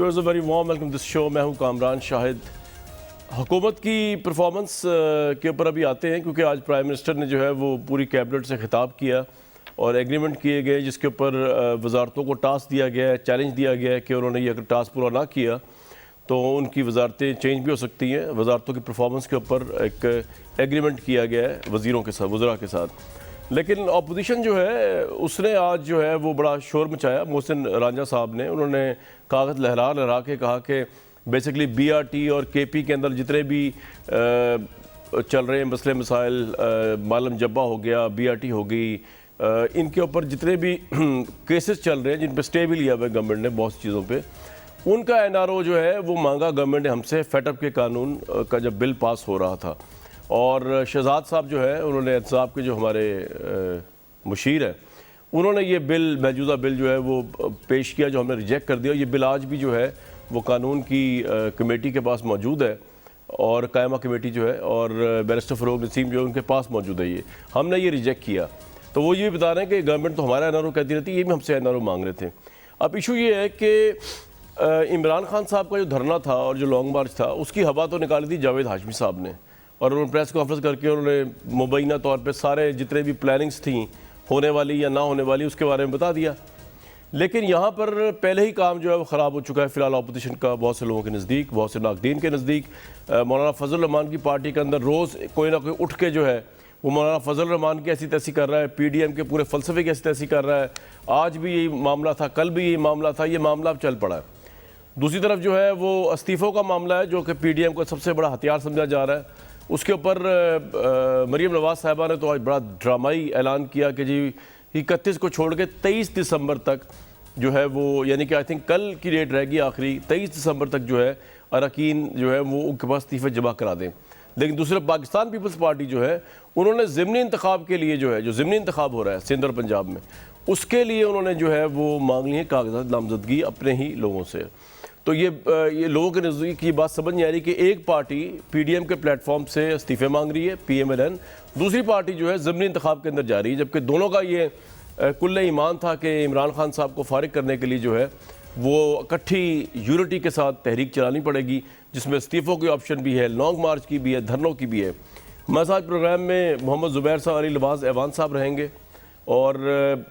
Viewers very warm welcome دس شو. میں ہوں کامران شاہد. حکومت کی پرفارمنس کے اوپر ابھی آتے ہیں کیونکہ آج پرائم منسٹر نے جو ہے وہ پوری کیبنٹ سے خطاب کیا اور ایگریمنٹ کیے گئے جس کے اوپر وزارتوں کو ٹاسک دیا گیا ہے, چیلنج دیا گیا ہے کہ انہوں نے یہ اگر ٹاسک پورا نہ کیا تو ان کی وزارتیں چینج بھی ہو سکتی ہیں. وزارتوں کی پرفارمنس کے اوپر ایک ایگریمنٹ کیا گیا ہے وزیروں کے ساتھ, وزراء کے ساتھ. لیکن اپوزیشن جو ہے اس نے آج جو ہے وہ بڑا شور مچایا. محسن رانجھا صاحب نے, انہوں نے کاغذ لہرا کے کہا کہ بیسیکلی بی آر ٹی اور کے پی کے اندر جتنے بھی چل رہے ہیں مسئلے مسائل, معلم جبہ ہو گیا, بی آر ٹی ہو گئی, ان کے اوپر جتنے بھی کیسز چل رہے ہیں جن پہ سٹے بھی لیا ہوا ہے گورنمنٹ نے بہت سی چیزوں پہ, ان کا این آر او جو ہے وہ مانگا گورنمنٹ نے ہم سے فیٹ اپ کے قانون کا جب بل پاس ہو رہا تھا. اور شہزاد صاحب جو ہے انہوں نے احتساب کے جو ہمارے مشیر ہیں انہوں نے یہ بل, موجودہ بل جو ہے وہ پیش کیا جو ہم نے ریجیکٹ کر دیا. یہ بل آج بھی جو ہے وہ قانون کی کمیٹی کے پاس موجود ہے اور قائمہ کمیٹی جو ہے, اور بیرسٹر فروغ نسیم جو ہے ان کے پاس موجود ہے. یہ ہم نے یہ ریجیکٹ کیا. تو وہ یہ بھی بتا رہے ہیں کہ گورنمنٹ تو ہمارا این آر او کہتی رہتی ہے, یہ بھی ہم سے این آر او مانگ رہے تھے. اب ایشو یہ ہے کہ عمران خان صاحب کا جو دھرنا تھا اور جو لانگ مارچ تھا اس کی ہوا تو نکالی تھی جاوید ہاشمی صاحب نے, اور انہوں نے پریس کانفرنس کر کے انہوں نے مبینہ طور پہ سارے جتنے بھی پلاننگز تھیں ہونے والی یا نہ ہونے والی اس کے بارے میں بتا دیا. لیکن یہاں پر پہلے ہی کام جو ہے وہ خراب ہو چکا ہے فی الحال اپوزیشن کا, بہت سے لوگوں کے نزدیک, بہت سے ناقدین کے نزدیک. مولانا فضل الرحمان کی پارٹی کے اندر روز کوئی نہ کوئی اٹھ کے جو ہے وہ مولانا فضل الرحمان کی ایسی تیسی کر رہا ہے, پی ڈی ایم کے پورے فلسفے کی ایسی تیسی کر رہا ہے. آج بھی یہی معاملہ تھا, کل بھی یہی معاملہ تھا, یہ معاملہ اب چل پڑا ہے. دوسری طرف جو ہے وہ استعفوں کا معاملہ ہے جو کہ پی ڈی ایم کا سب سے بڑا ہتھیار سمجھا جا رہا ہے. اس کے اوپر مریم نواز صاحبہ نے تو آج بڑا ڈرامائی اعلان کیا کہ جی 31 کو چھوڑ کے 23 دسمبر تک جو ہے وہ, یعنی کہ آئی تھنک کل کی ڈیٹ رہے گی آخری, 23 دسمبر تک جو ہے اراکین جو ہے وہ ان کے پاس استعفے جمع کرا دیں. لیکن دوسرے پاکستان پیپلز پارٹی جو ہے انہوں نے ضمنی انتخاب کے لیے جو ہے, جو ضمنی انتخاب ہو رہا ہے سندھ اور پنجاب میں, اس کے لیے انہوں نے جو ہے وہ مانگ لی ہے کاغذات نامزدگی اپنے ہی لوگوں سے. تو یہ لوگوں کے نزدیک یہ بات سمجھ نہیں آ رہی کہ ایک پارٹی پی ڈی ایم کے پلیٹ فارم سے استعفے مانگ رہی ہے پی ایم ایل این, دوسری پارٹی جو ہے ضمنی انتخاب کے اندر جا رہی ہے, جبکہ دونوں کا یہ کل ایمان تھا کہ عمران خان صاحب کو فارغ کرنے کے لیے جو ہے وہ اکٹھی یونٹی کے ساتھ تحریک چلانی پڑے گی جس میں استعفوں کی آپشن بھی ہے, لانگ مارچ کی بھی ہے, دھرنوں کی بھی ہے. ہمارے ساتھ پروگرام میں محمد زبیر صاحب, علی لباس ایوان صاحب رہیں گے اور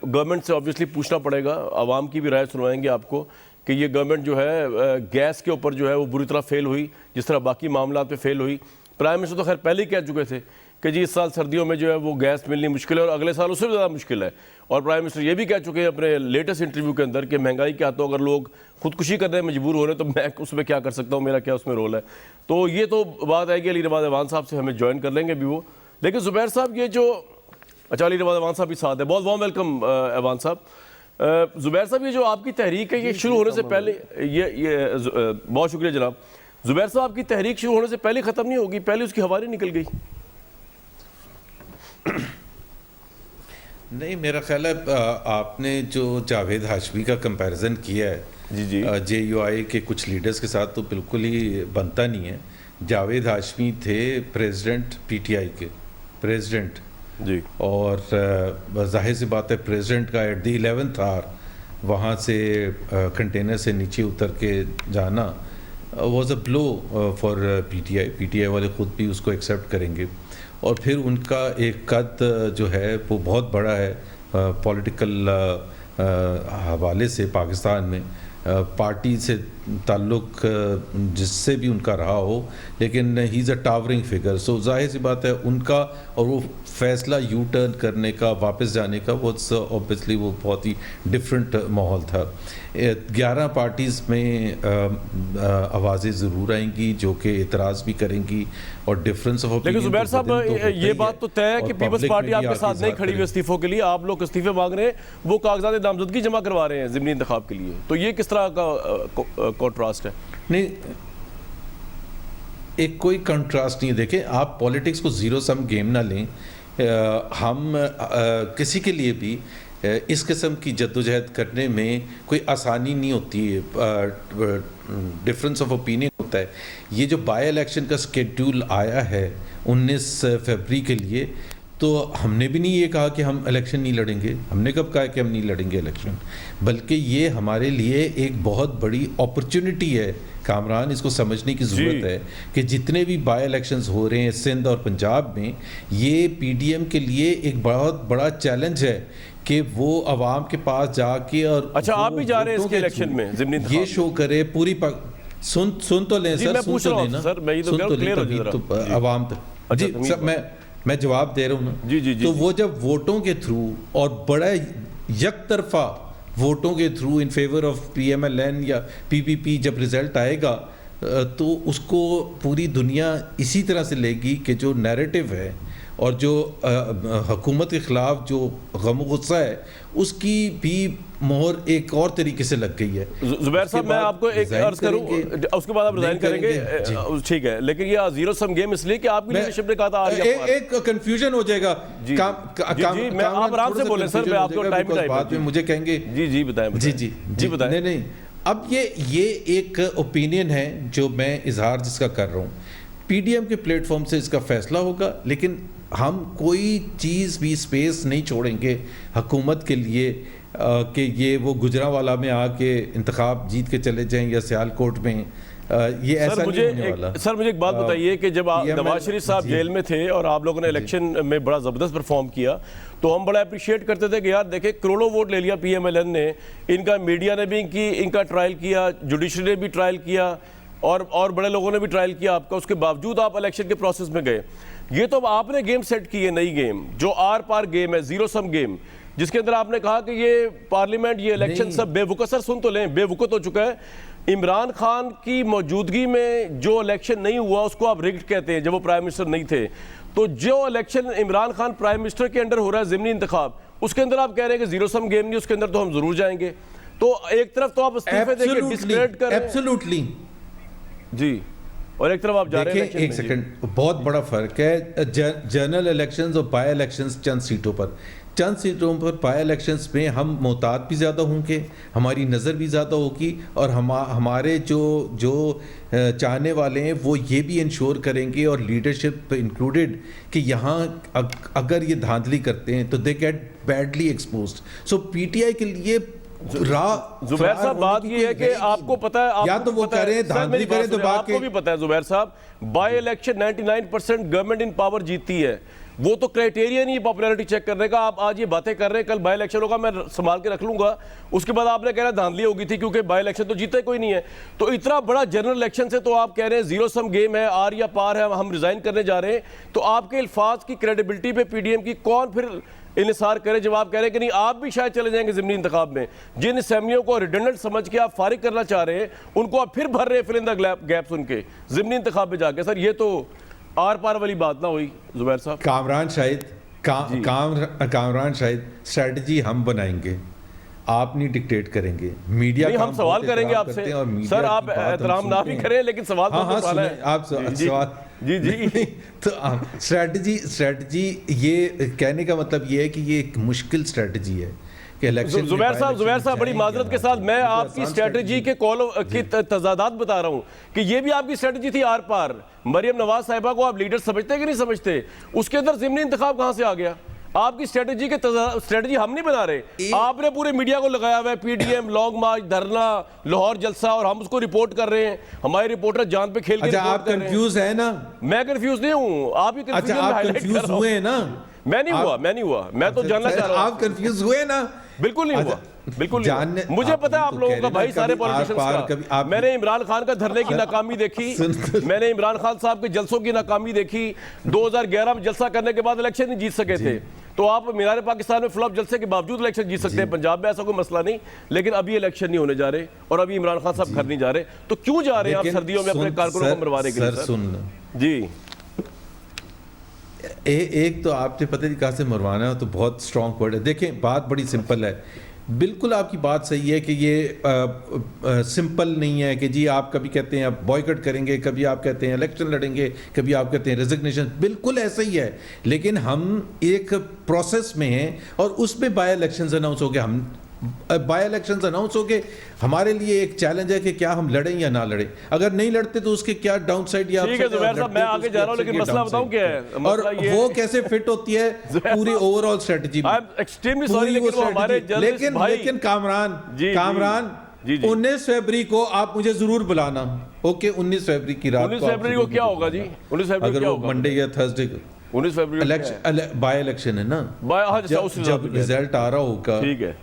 گورنمنٹ سے آبویسلی پوچھنا پڑے گا, عوام کی بھی رائے سنوائیں گے آپ کو کہ یہ گورنمنٹ جو ہے گیس کے اوپر جو ہے وہ بری طرح فیل ہوئی جس طرح باقی معاملات پہ فیل ہوئی. پرائم منسٹر تو خیر پہلے ہی کہہ چکے تھے کہ جی اس سال سردیوں میں جو ہے وہ گیس ملنی مشکل ہے اور اگلے سال اس سے بھی زیادہ مشکل ہے. اور پرائم منسٹر یہ بھی کہہ چکے ہیں اپنے لیٹسٹ انٹرویو کے اندر کہ مہنگائی کے ہاتھوں اگر لوگ خودکشی کرنے میں مجبور ہو رہے ہیں تو میں اس میں کیا کر سکتا ہوں, میرا کیا اس میں رول ہے. تو یہ تو بات آئے گی علی نواز ایوان صاحب سے, ہمیں جوائن کر لیں گے بھی وہ. لیکن زبیر صاحب یہ جو, اچھا علی نواز ایوان صاحب بھی ساتھ ہے, بہت وارم ویلکم ایوان صاحب. زبیر صاحب یہ جو آپ کی تحریک ہے یہ شروع ہونے سے پہلے, یہ بہت شکریہ جناب. زبیر صاحب آپ کی تحریک شروع ہونے سے پہلے ختم نہیں ہوگی, پہلے اس کی ہوا نہیں نکل گئی؟ نہیں, میرا خیال ہے آپ نے جو جاوید ہاشمی کا کمپیریزن کیا ہے جے یو آئی کے کچھ لیڈرز کے ساتھ تو بالکل ہی بنتا نہیں ہے. جاوید ہاشمی تھے پریزیڈنٹ پی ٹی آئی کے پریزیڈنٹ جی, اور ظاہر سی بات ہے پریزیڈنٹ کا ایٹ دی 11th آور وہاں سے کنٹینر سے نیچے اتر کے جانا was a blow for P T I. P T I والے خود بھی اس کو ایکسیپٹ کریں گے. اور پھر ان کا ایک قد جو ہے وہ بہت بڑا ہے پولیٹیکل حوالے سے پاکستان میں, پارٹی سے تعلق جس سے بھی ان کا رہا ہو, لیکن ہی از اے ٹاورنگ فگر. سو ظاہر سی بات ہے ان کا, اور وہ فیصلہ یو ٹرن کرنے کا, واپس جانے کا, وہ اوبیسلی وہ بہت ہی ڈفرینٹ ماحول تھا. 11 پارٹیز میں آوازیں ضرور آئیں گی جو کہ اعتراض بھی کریں گی اور ڈفرینس آف اوپینین. لیکن زبیر صاحب یہ بات تو طے ہے کہ پیپلز پارٹی آپ کے ساتھ نہیں کھڑی ہوئی استعفوں کے لیے, آپ لوگ استعفے مانگ رہے ہیں, وہ کاغذات نامزدگی جمع کروا رہے ہیں ضمنی انتخاب کے لیے. تو یہ کس طرح کا کنٹراسٹ ہے؟ نہیں, ایک کوئی کنٹراسٹ نہیں ہے. دیکھیں, آپ پولیٹکس کو زیرو سم گیم نہ لیں. ہم کسی کے لیے بھی اس قسم کی جدوجہد کرنے میں کوئی آسانی نہیں ہوتی ہے, ڈفرینس آف اوپینین ہوتا ہے. یہ جو بائی الیکشن کا اسکیڈول آیا ہے 19 فروری کے لیے, تو ہم نے بھی نہیں یہ کہا کہ ہم الیکشن نہیں لڑیں گے. ہم نے کب کہا کہ ہم نہیں لڑیں گے الیکشن؟ بلکہ یہ ہمارے لیے ایک بہت بڑی اپرچونٹی ہے کامران, اس کو سمجھنے کی ضرورت ہے کہ جتنے بھی بائی الیکشنز ہو رہے ہیں سندھ اور پنجاب میں, یہ پی ڈی ایم کے لیے ایک بہت بڑا چیلنج ہے کہ وہ عوام کے پاس جا کے اور اچھا آپ بھی جا رہے ہیں اس کے الیکشن میں ضمنی انتخاب یہ شو کرے پوری سن تو لیں سر, سن تو لیں نا, سن تو لیں تبھی تو عوام تک. جی سر میں جواب دے رہا ہوں نا. تو وہ جب ووٹوں کے تھرو اور بڑا یک طرفہ ووٹوں کے through in favour of P M L N یا پی پی پی جب رزلٹ آئے گا تو اس کو پوری دنیا اسی طرح سے لے گی کہ جو نیریٹو ہے اور جو حکومت کے خلاف جو غم و غصہ ہے اس کی بھی مہر ایک اور طریقے سے لگ گئی ہے. زبیر صاحب میں آپ کو ایک عرض کروں, اس کے بعد آپ ریزائن کریں گے, ٹھیک ہے, لیکن یہ زیرو سم گیم اس لیے کہ آپ کی لیڈرشپ نے کہا تھا ایک کنفیوژن ہو جائے گا. جی میں آپ آرام سے بولیں سر, میں آپ کو ٹائم بعد میں مجھے کہیں گے جی بتائیں. جی بتائیں. نہیں اب یہ ایک اوپینین ہے جو میں اظہار جس کا کر رہا ہوں. پی ڈی ایم کے پلیٹ فارم سے اس کا فیصلہ ہوگا, لیکن ہم کوئی چیز بھی اسپیس نہیں چھوڑیں گے حکومت کے لیے کہ یہ وہ گجرانوالہ میں آ کے انتخاب جیت کے چلے جائیں یا سیالکوٹ میں. یہ ایسا نہیں ہونے والا. سر مجھے ایک بات بتائیے کہ جب نواز شریف صاحب جیل میں تھے اور آپ لوگوں نے الیکشن میں بڑا زبردست پرفارم کیا تو ہم بڑا اپریشیٹ کرتے تھے کہ یار دیکھیں کروڑوں ووٹ لے لیا پی ایم ایل این نے, ان کا میڈیا نے بھی ان کا ٹرائل کیا, جوڈیشری نے بھی ٹرائل کیا اور بڑے لوگوں نے بھی ٹرائل کیا آپ کا, اس کے باوجود آپ الیکشن کے پروسیس میں گئے. یہ تو آپ نے گیم سیٹ کی ہے, نئی گیم جو آر پار گیم ہے, زیرو سم گیم, جس کے اندر آپ نے کہا کہ یہ پارلیمنٹ یہ الیکشن سب بے وقت. سر سن تو لیں, بے وقت ہو چکا ہے. عمران خان کی موجودگی میں جو الیکشن نہیں ہوا اس کو آپ ریگڈ کہتے ہیں جب وہ پرائم منسٹر نہیں تھے. تو جو election Imran Khan prime minister کے انڈر ہو رہا ہے ضمنی انتخاب, اس کے اندر آپ کہہ رہے ہیں کہ زیرو سم گیم نہیں, اس کے اندر تو ہم ضرور جائیں گے. تو ایک طرف تو آپ استعفے دے کے ڈسکریڈٹ کر رہے ہیں. ایبسولوٹلی جی, اور ایک طرف آپ جا رہے ہیں. ایک سیکنڈ, بہت بڑا فرق ہے جنرل الیکشنز اور بائی الیکشنز. چند سیٹوں پر بائی الیکشنز میں ہم محتاط بھی زیادہ ہوں گے, ہماری نظر بھی زیادہ ہوگی, اور ہمارے جو چاہنے والے ہیں وہ یہ بھی انشور کریں گے اور لیڈرشپ انکلوڈیڈ کہ یہاں اگر یہ دھاندلی کرتے ہیں تو they get badly exposed. So P T I کے لیے زبیر صاحب بات یہ ہے کہ آپ کو پتہ ہے, یا تو وہ کریں دھاندلی کریں تو آپ کو بھی پتہ ہے زبیر صاحب, by election 99% government in power جیتتی ہے. وہ تو کرائٹیریا نہیں ہے پاپولیرٹی چیک کرنے کا. آپ آج یہ باتیں کر رہے ہیں, کل بائی الیکشن ہوگا میں سنبھال کے رکھ لوں گا, اس کے بعد آپ نے کہہ رہا دھاندلی ہوگی تھی کیونکہ بائی الیکشن تو جیتا کوئی نہیں ہے. تو اتنا بڑا جنرل الیکشن سے تو آپ کہہ رہے ہیں زیرو سم گیم ہے, آر یا پار ہے, ہم ریزائن کرنے جا رہے ہیں. تو آپ کے الفاظ کی کریڈیبلٹی پہ پی ڈی ایم کی کون پھر انحصار کرے جب آپ کہہ رہے ہیں کہ نہیں آپ بھی شاید چلے جائیں گے ضمنی انتخاب میں. جن اسمبلیوں کو ریڈنڈنٹ سمجھ کے آپ فارغ کرنا چاہ رہے ہیں ان کو آپ پھر بھر رہے ہیں فل ان دا گیپس ان کے ضمنی انتخاب میں جا کے. سر یہ تو آر پار والی بات نہ ہوئی زبیر صاحب. کامران شاہد اسٹریٹجی ہم بنائیں گے, آپ نہیں ڈکٹیٹ کریں گے. میڈیا ہم سوال کریں گے آپ سے, سر آپ احترام نہ بھی کریں لیکن سوال تو ہے. آپ سوال جی تو اسٹریٹجی یہ کہنے کا مطلب یہ ہے کہ یہ ایک مشکل اسٹریٹجی ہے. زبیر صاحب بڑی معذرت کے ساتھ میں آپ کی اسٹریٹجی کے کی تضادات بتا رہا ہوں کہ یہ بھی آپ کی اسٹریٹجی تھی آر پار. مریم نواز صاحبہ کو آپ لیڈر سمجھتے کہ نہیں سمجھتے, اس کے اندر ضمنی انتخاب کہاں سے آ گیا؟ آپ کی اسٹریٹجی ہم نہیں بنا رہے, آپ نے پورے میڈیا کو لگایا ہوا ہے, P D M, long march, دھرنا, لاہور جلسہ, اور ہم اس کو رپورٹ کر رہے ہیں. ہمارے رپورٹر جان پہ کھیل کے آپ کنفیوز ہیں نا. میں کنفیوز نہیں ہوں, آپ ہی کنفیوز ہوئے نا. میں نہیں ہوا, میں تو جاننا چاہ رہا ہوں. آپ کنفیوز ہوئے نا. بالکل نہیں ہوا, بالکل نہیں. مجھے پتا ہے آپ لوگوں کا بھائی سارے پولیٹیشنز کا. میں نے عمران خان کا دھرنے کی ناکامی دیکھی, میں نے عمران خان صاحب کے جلسوں کی ناکامی دیکھی. 2011 میں جلسہ کرنے کے بعد الیکشن نہیں جیت سکے تھے. تو آپ مینار پاکستان میں فلاپ جلسے کے باوجود الیکشن جیت سکتے ہیں, پنجاب میں ایسا کوئی مسئلہ نہیں. لیکن ابھی الیکشن نہیں ہونے جا رہے اور ابھی عمران خان صاحب گھر نہیں جا رہے. تو کیوں جا رہے ہیں آپ سردیوں میں اپنے کارکنوں کو مروانے کے لیے؟ جی ایک تو آپ نے پتہ نہیں کہاں سے مروانا ہے, تو بہت اسٹرانگ ورڈ ہے. دیکھیں بات بڑی سمپل ہے, بالکل آپ کی بات صحیح ہے کہ یہ سمپل نہیں ہے کہ جی آپ کبھی کہتے ہیں آپ بوائیکٹ کریں گے, کبھی آپ کہتے ہیں الیکشن لڑیں گے, کبھی آپ کہتے ہیں ریزگنیشن. بالکل ایسا ہی ہے, لیکن ہم ایک پروسیس میں ہیں اور اس میں بائی الیکشنز اناؤنس ہو گئے. بائی الیکشنز اناؤنس ہو کے ہمارے لیے ایک چیلنج ہے کہ کیا ہم لڑیں یا نہ لڑیں. اگر نہیں لڑتے تو اس کے کیا ڈاؤن سائڈ یا ٹھیک ہے زبیر صاحب میں آگے جا رہا ہوں لیکن مسئلہ بتاؤں کیا ہے اور وہ کیسے فٹ ہوتی ہے پوری اوور آل اسٹریٹجی میں. لیکن کامران 19 فیبری کو آپ مجھے ضرور بلانا. اوکے 19 فیبری کی رات 19 فیبری کو کیا ہوگا جی؟ 19 فیبری اگر وہ منڈے یا تھرسڈے 19 فیبری بائی الیکشن ہے نا, جب ریزلٹ آ رہا ہوگا, ٹھیک ہے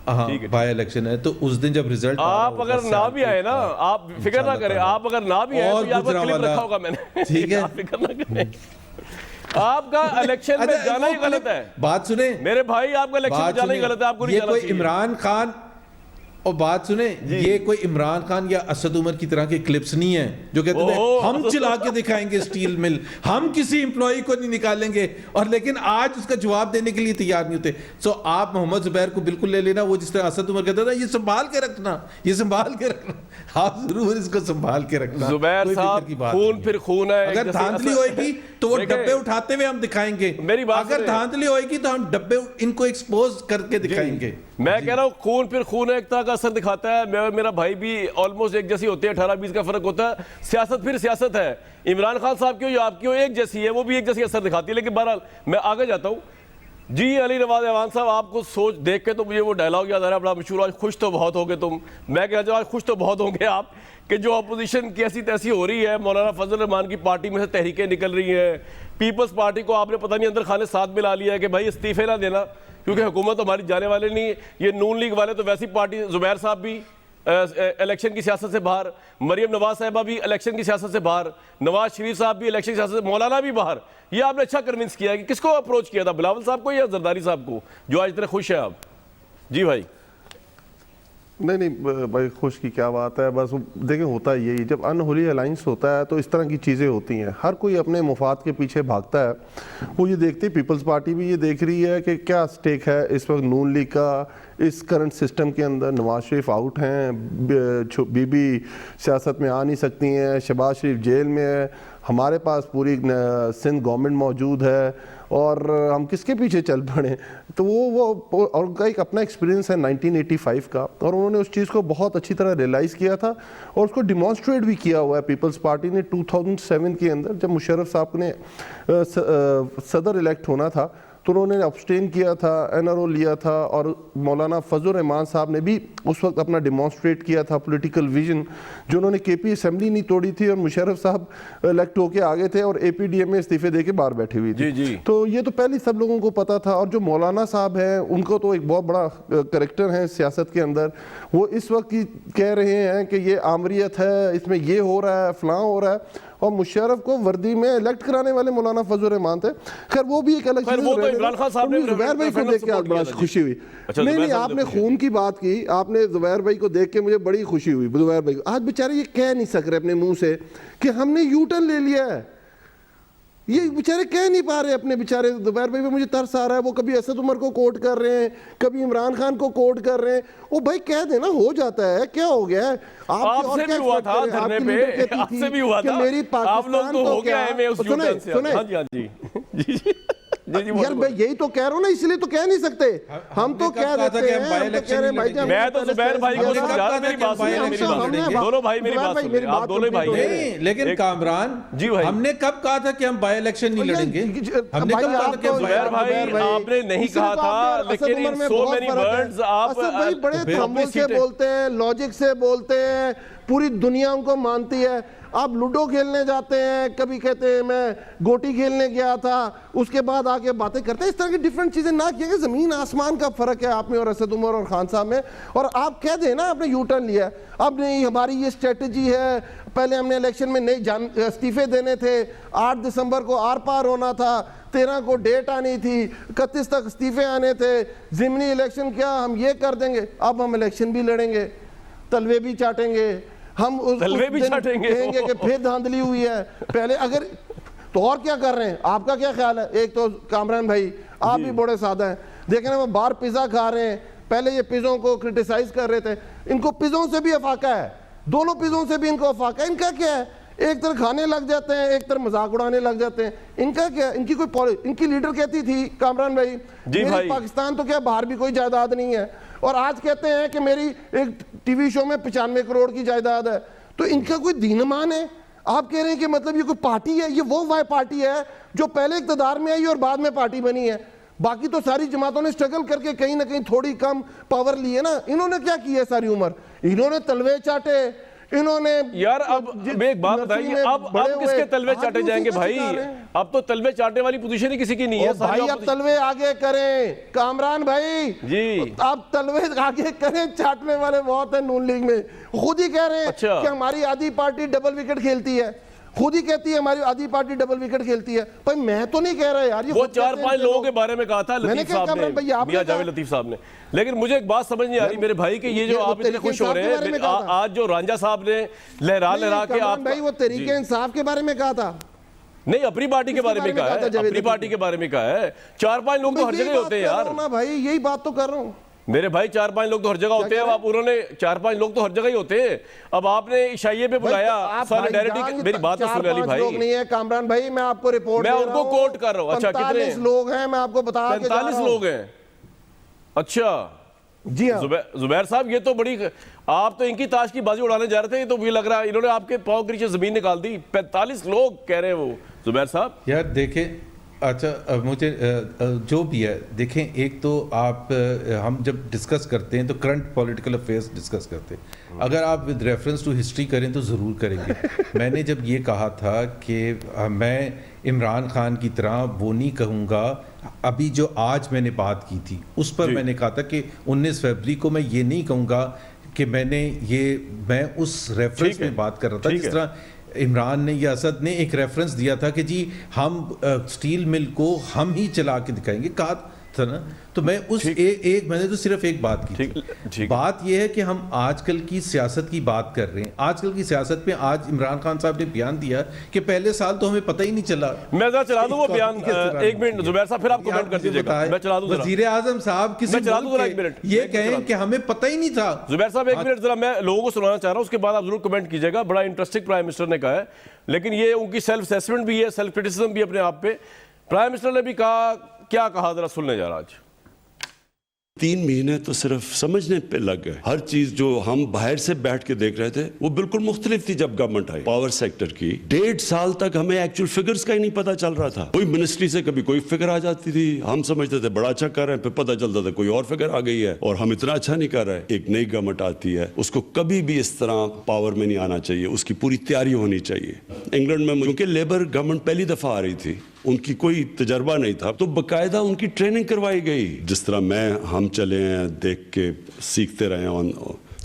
ہاں بائی الیکشن ہے تو اس دن جب ریزلٹ آپ اگر نہ بھی آئے نا, آپ فکر نہ کریں, آپ اگر نہ بھی آئے تو آپ کا کلپ رکھا ہوگا میں نے, ٹھیک ہے, فکر نہ کریں. آپ کا الیکشن میں جانا ہی غلط ہے. بات سنیں میرے بھائی, آپ کا الیکشن میں جانا ہی غلط ہے, آپ کو نہیں جانا چاہیے. یہ کوئی عمران خان اور بات سنیں, یہ کوئی عمران خان یا اسد عمر کی طرح کے کلپس نہیں ہیں جو کہتے ہیں ہم چلا کے دکھائیں گے سٹیل مل, ہم کسی امپلائی کو نہیں نکالیں گے, اور لیکن آج اس کا جواب دینے کے لیے تیار نہیں ہوتے. سو آپ محمد زبیر کو بالکل لے لینا, وہ جس طرح اسد عمر کہتا تھا یہ سنبھال کے رکھنا, یہ سنبھال کے رکھنا, آپ ضرور اس کو سنبھال کے رکھنا. زبیر صاحب خون پھر خون ہے, اگر دھاندلی ہوئے گی تو وہ ڈبے اٹھاتے ہوئے ہم دکھائیں گے, اگر دھاندلی ہوئے گی تو ہم ڈبے ان کو ایکسپوز کر کے دکھائیں گے. میں کہہ رہا ہوں خون پھر خون ہے, ایک طرح کا اثر دکھاتا ہے. میرا بھائی بھی آلموسٹ ایک جیسی ہوتے ہیں, 18-20 کا فرق ہوتا ہے. سیاست پھر سیاست ہے, عمران خان صاحب کی ہو یا آپ کی ہو ایک جیسی ہے, وہ بھی ایک جیسی اثر دکھاتی ہے. لیکن بہرحال میں آگے جاتا ہوں. جی علی نواز ایوان صاحب, آپ کو سوچ دیکھ کے تو مجھے وہ ڈائلاگ یاد آ رہا ہے بڑا مشہور, آج خوش تو بہت ہوگے تم. میں کہتا ہوں آج خوش تو بہت ہوں گے آپ کہ جو اپوزیشن کیسی تیسی ہو رہی ہے. مولانا فضل الرحمان کی پارٹی میں سے تحریکیں نکل رہی ہیں, پیپلز پارٹی کو آپ نے پتہ نہیں اندر خانے ساتھ ملا لیا ہے کہ بھائی استعفے نہ دینا کیونکہ حکومت ہماری جانے والے نہیں. یہ نون لیگ والے تو ویسی پارٹی, زبیر صاحب بھی الیکشن کی سیاست سے باہر, مریم نواز صاحبہ بھی الیکشن کی سیاست سے باہر, نواز شریف صاحب بھی الیکشن کی سیاست سے, مولانا بھی باہر. یہ آپ نے اچھا کنونس کیا ہے کہ کس کو اپروچ کیا تھا, بلاول صاحب کو یا زرداری صاحب کو, جو آج اتنے خوش ہیں آپ؟ جی بھائی. نہیں بھائی خوش کی کیا بات ہے, بس دیکھیں ہوتا ہے یہی, جب ان ہولی الائنس ہوتا ہے تو اس طرح کی چیزیں ہوتی ہیں. ہر کوئی اپنے مفاد کے پیچھے بھاگتا ہے. وہ یہ دیکھتی, پیپلز پارٹی بھی یہ دیکھ رہی ہے کہ کیا سٹیک ہے اس وقت نون لیگ کا اس کرنٹ سسٹم کے اندر. نواز شریف آؤٹ ہیں, بی بی سیاست میں آ نہیں سکتی ہیں, شہباز شریف جیل میں ہے, ہمارے پاس پوری سندھ گورنمنٹ موجود ہے, اور ہم کس کے پیچھے چل پڑیں. تو وہ اور ان کا ایک اپنا ایکسپیرینس ہے 1985 کا, اور انہوں نے اس چیز کو بہت اچھی طرح ریئلائز کیا تھا اور اس کو ڈیمانسٹریٹ بھی کیا ہوا ہے. پیپلز پارٹی نے 2007 کے اندر جب مشرف صاحب نے صدر الیکٹ ہونا تھا تو انہوں نے ابسٹین کیا تھا, این آر او لیا تھا, اور مولانا فضل الرحمان صاحب نے بھی اس وقت اپنا ڈیمانسٹریٹ کیا تھا پولیٹیکل ویژن, جو انہوں نے کے پی اسمبلی نہیں توڑی تھی, اور مشرف صاحب الیکٹ ہو کے آگے تھے اور اے پی ڈی ایم میں استعفے دے کے باہر بیٹھی ہوئی تھی. تو یہ تو پہلے سب لوگوں کو پتا تھا. اور جو مولانا صاحب ہیں ان کو تو ایک بہت بڑا کریکٹر ہیں سیاست کے اندر, وہ اس وقت کہہ رہے ہیں کہ یہ آمریت ہے, اس میں یہ ہو رہا ہے, فلاں ہو رہا ہے, اور مشرف کو وردی میں الیکٹ کرانے والے مولانا فضل الرحمان تھے. خیر وہ بھی ایک الگ چیز, زبیر بھائی کو دیکھ کے آج بڑا خوشی ہوئی. نہیں آپ نے خون کی بات کی, آپ نے زبیر بھائی کو دیکھ کے مجھے بڑی خوشی ہوئی. زبیر بھائی آج بیچارے یہ کہہ نہیں سک رہے اپنے منہ سے کہ ہم نے یو ٹرن لے لیا ہے, یہ بیچارے کہہ نہیں پا رہے اپنے بیچارے. زبیر بھائی پہ مجھے ترس آ رہا ہے, وہ کبھی اسد عمر کو کوٹ کر رہے ہیں, کبھی عمران خان کو کوٹ کر رہے ہیں. وہ بھائی کہہ دینا, ہو جاتا ہے, کیا ہو گیا ہے. آپ سے بھی ہوا تھا دھرنے پہ, آپ سے بھی ہوا تھا, میری آپ لوگ تو ہو گیا ہے میں اس یوٹرن سے. سنیں یار میں یہی تو کہہ رہا ہوں نا, اس لیے تو کہہ نہیں سکتے. ہم تو کہہ دیتے ہیں, میں تو زبیر بھائی کو سمجھا, میری بات سنیں, دونوں بھائی میری بات سنیں, آپ دونوں بھائی ہیں. لیکن کامران جی بھائی, ہم نے کب کہا تھا کہ ہم بائی الیکشن نہیں لڑیں گے؟ ہم نے کب کہا تھا کہ زبیر بھائی آپ نے نہیں کہا تھا, لیکن ان سو مینی ورڈز آپ بڑے تھمبل سے بولتے ہیں, لاجک سے بولتے ہیں, پوری دنیا ان کو مانتی ہے. آپ لوڈو کھیلنے جاتے ہیں, کبھی کہتے ہیں میں گوٹی کھیلنے گیا تھا, اس کے بعد آ کے باتیں کرتے ہیں. اس طرح کی ڈیفرنٹ چیزیں نہ کیا کہ زمین آسمان کا فرق ہے آپ میں اور اسد عمر اور خان صاحب میں. اور آپ کہہ دیں نا آپ نے یو ٹرن لیا ہے, اب نہیں ہماری یہ اسٹریٹجی ہے, پہلے ہم نے الیکشن میں نہیں استعفے دینے تھے, 8 دسمبر کو آر پار ہونا تھا, 13 کو ڈیٹ آنی تھی, 31 تک استعفے آنے تھے, ضمنی الیکشن کیا ہم یہ کر دیں گے. اب ہم الیکشن بھی لڑیں گے, تلوے بھی چاٹیں گے, ہم اس دن کہیں گے کہ پھر دھاندلی ہوئی ہے. پہلے اگر تو اور کیا کر رہے ہیں, آپ کا کیا خیال ہے؟ ایک تو کامران بھائی آپ بھی بڑے سادہ ہیں, دیکھیں نا وہ باہر پیزا کھا رہے ہیں, پہلے یہ پیزوں کو کرٹیسائز کر رہے تھے, ان کو پیزوں سے بھی افاقہ ہے, دونوں پیزوں سے بھی ان کو افاقہ ہے. ان کا کیا ہے, ایک طرف کھانے لگ جاتے ہیں, ایک طرف مذاق اڑانے لگ جاتے ہیں. ان کا کیا, ان کی کوئی ان کی لیڈر کہتی تھی کامران بھائی, پاکستان تو کیا باہر بھی کوئی جائیداد نہیں ہے, اور آج کہتے ہیں کہ میری ایک ٹی وی شو میں 95 کروڑ کی جائیداد ہے. تو ان کا کوئی دین ایمان ہے؟ آپ کہہ رہے ہیں کہ مطلب یہ کوئی پارٹی ہے؟ یہ وہ پارٹی ہے جو پہلے اقتدار میں آئی اور بعد میں پارٹی بنی ہے. باقی تو ساری جماعتوں نے اسٹرگل کر کے کہیں نہ کہیں تھوڑی کم پاور لی ہے نا. انہوں نے کیا کیا ہے ساری عمر؟ انہوں نے تلوے چاٹے, انہوں نے یار اب ایک بات بتائیے, اب کس کے تلوے چاٹے جائیں گے بھائی؟ اب تو تلوے چاٹے والی پوزیشن ہی کسی کی نہیں ہے بھائی. اب تلوے آگے کریں کامران بھائی جی, اب تلوے آگے کریں. چاٹنے والے بہت ہیں نون لیگ میں. خود ہی کہہ رہے ہیں کہ ہماری آدھی پارٹی ڈبل وکٹ کھیلتی ہے. خود ہی کہتی ہے ہماری آدھی پارٹی ڈبل وکٹ کھیلتی ہے. بھائی میں تو نہیں کہہ رہا یار, وہ 4-5 لوگوں کے بارے میں کہا تھا لطیف صاحب نے, میاں جاوید لطیف صاحب نے. لیکن مجھے ایک بات سمجھ نہیں آ رہی میرے بھائی کہ یہ جو آپ اتنے خوش ہو رہے ہیں آج جو رانجھا صاحب نے لہرا کے آپ بھائی وہ تحریک انصاف کے بارے میں کہا تھا, نہیں اپنی پارٹی کے بارے میں کہا ہے, اپنی پارٹی کے بارے میں کہا ہے. 4-5 لوگ تو ہر جگہ ہوتے ہیں یار بھائی, یہی بات تو کر رہا ہوں میرے بھائی. 4-5 لوگ تو ہر جگہ ہوتے ہیں. اب انہوں نے 4-5 لوگ تو ہر جگہ ہی ہوتے ہیں. اب آپ نے عشائیے پہ بلایا سالیڈیرٹی, میری بات تو سن علی بھائی. لوگ نہیں ہے کامران بھائی, میں آپ کو رپورٹ میں ان کو کوٹ کر رہا ہوں. اچھا کتنے 45 لوگ ہیں, میں آپ کو بتا کے 45 لوگ ہیں. اچھا جی ہاں زبیر صاحب, یہ تو بڑی, آپ تو ان کی تاش کی بازی اڑانے جا رہے تھے. یہ تو مجھے لگ رہا ہے انہوں نے آپ کے پاؤں کے نیچے زمین نکال دی. 45 لوگ کہہ رہے ہیں وہ. زبیر صاحب یار دیکھیں, اچھا مجھے جو بھی ہے دیکھیں, ایک تو آپ ہم جب ڈسکس کرتے ہیں تو کرنٹ پولیٹیکل افیئرس ڈسکس کرتے ہیں. اگر آپ ود ریفرنس ٹو ہسٹری کریں تو ضرور کریں گے. میں نے جب یہ کہا تھا کہ میں عمران خان کی طرح وہ نہیں کہوں گا, ابھی جو آج میں نے بات کی تھی اس پر میں نے کہا تھا کہ 19 فروری کو میں یہ نہیں کہوں گا کہ میں اس ریفرنس میں بات کر رہا تھا جس طرح عمران نے یا اسد نے ایک ریفرنس دیا تھا کہ جی ہم سٹیل مل کو ہم ہی چلا کے دکھائیں گے, کہا تھا نا. تو میں اس میں نے تو صرف ایک بات کی تھی. بات یہ ہے کہ ہم آج کل کی سیاست کی بات کر رہے ہیں. آج کل کی سیاست میں آج عمران خان صاحب نے بیان دیا کہ پہلے سال تو ہمیں پتہ ہی نہیں چلا. میں ذرا چلا دوں وہ بیان, ایک منٹ زبیر صاحب پھر آپ کمنٹ کر دیجیے گا. میں چلا دوں وزیر اعظم صاحب کسی یہ کہیں کہ ہمیں پتہ ہی نہیں تھا. زبیر صاحب ایک منٹ ذرا میں لوگوں کو سنانا چاہ رہا ہوں, اس کے بعد آپ ضرور کمنٹ کیجیے گا. بڑا انٹرسٹنگ پرائم منسٹر نے کہا ہے, لیکن یہ ان کی سیلف اسیسمنٹ بھی ہے, سیلف کرٹیسزم بھی اپنے آپ پہ. پرائم منسٹر نے بھی کہا, کیا کہا ذرا سننے جا رہا آج. 3 مہینے تو صرف سمجھنے پہ لگ گئے. ہر چیز جو ہم باہر سے بیٹھ کے دیکھ رہے تھے وہ بالکل مختلف تھی جب گورنمنٹ آئی. پاور سیکٹر کی 1.5 سال تک ہمیں ایکچوئل فگرز کا ہی نہیں پتا چل رہا تھا. کوئی منسٹری سے کبھی کوئی فگر آ جاتی تھی, ہم سمجھتے تھے بڑا اچھا کر رہے ہیں, پھر پتا چلتا تھا کوئی اور فگر آ گئی ہے اور ہم اتنا اچھا نہیں کر رہے. ایک نئی گورنمنٹ آتی ہے, اس کو کبھی بھی اس طرح پاور میں نہیں آنا چاہیے, اس کی پوری تیاری ہونی چاہیے. انگلینڈ میں کیونکہ لیبر گورنمنٹ پہلی دفعہ آ رئی تھی, ان کی کوئی تجربہ نہیں تھا, تو باقاعدہ ان کی ٹریننگ کروائی گئی. جس طرح ہم چلے ہیں دیکھ کے سیکھتے رہے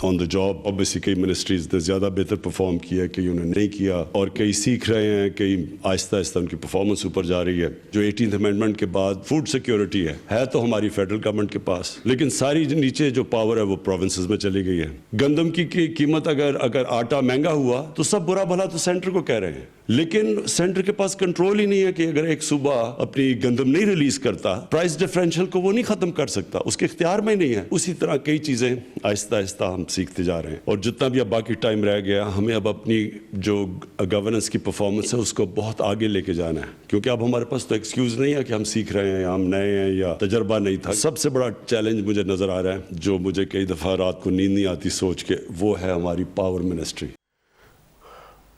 آن دا جاب. اوبیسلی کئی منسٹریز نے زیادہ بہتر پرفارم کیا, کئی انہوں نے نہیں کیا, اور کئی سیکھ رہے ہیں, کئی آہستہ آہستہ ان کی پرفارمنس اوپر جا رہی ہے. جو 18th امینڈمنٹ کے بعد فوڈ سیکیورٹی ہے تو ہماری فیڈرل گورنمنٹ کے پاس, لیکن ساری نیچے جو پاور ہے وہ پروونسز میں چلی گئی ہے. گندم کی قیمت اگر آٹا مہنگا ہوا تو سب برا بھلا تو سینٹر کو کہہ رہے ہیں, لیکن سینٹر کے پاس کنٹرول ہی نہیں ہے کہ اگر ایک صوبہ اپنی گندم نہیں ریلیز کرتا, پرائس ڈفرینشل کو وہ نہیں ختم کر سکتا, اس کے اختیار میں نہیں ہے. اسی طرح کئی چیزیں آہستہ آہستہ ہم سیکھتے جا رہے ہیں, اور جتنا بھی اب باقی ٹائم رہ گیا ہمیں اب اپنی جو گورننس کی پرفارمنس ہے اس کو بہت آگے لے کے جانا ہے, کیونکہ اب ہمارے پاس تو ایکسکیوز نہیں ہے کہ ہم سیکھ رہے ہیں یا ہم نئے ہیں یا تجربہ نہیں تھا. سب سے بڑا چیلنج مجھے نظر آ رہا ہے, جو مجھے کئی دفعہ رات کو نیند نہیں آتی سوچ کے, وہ ہے ہماری پاور منسٹری.